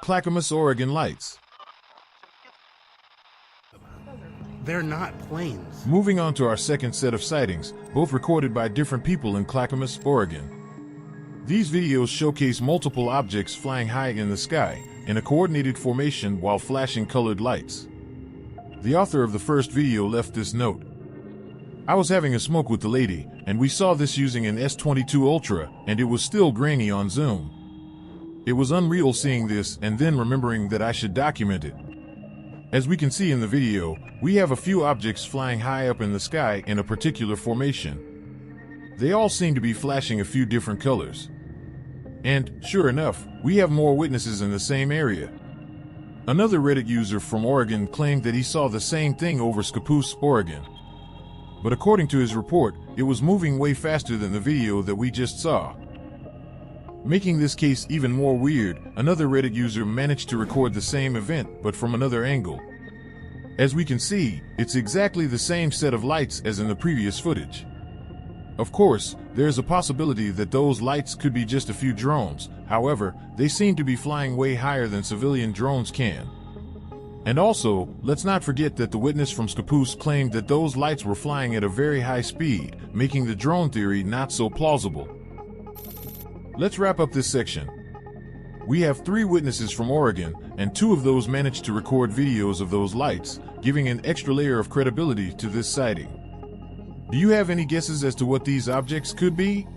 Clackamas, Oregon lights. They're not planes. Moving on to our second set of sightings, both recorded by different people in Clackamas, Oregon. These videos showcase multiple objects flying high in the sky, in a coordinated formation while flashing colored lights. The author of the first video left this note. I was having a smoke with the lady, and we saw this using an S22 Ultra, and it was still grainy on zoom. It was unreal seeing this and then remembering that I should document it. As we can see in the video, we have a few objects flying high up in the sky in a particular formation. They all seem to be flashing a few different colors. And, sure enough, we have more witnesses in the same area. Another Reddit user from Oregon claimed that he saw the same thing over Scappoose, Oregon. But according to his report, it was moving way faster than the video that we just saw. Making this case even more weird, another Reddit user managed to record the same event, but from another angle. As we can see, it's exactly the same set of lights as in the previous footage. Of course, there's a possibility that those lights could be just a few drones, however, they seem to be flying way higher than civilian drones can. And also, let's not forget that the witness from Scappoose claimed that those lights were flying at a very high speed, making the drone theory not so plausible. Let's wrap up this section. We have 3 witnesses from Oregon, and 2 of those managed to record videos of those lights, giving an extra layer of credibility to this sighting. Do you have any guesses as to what these objects could be?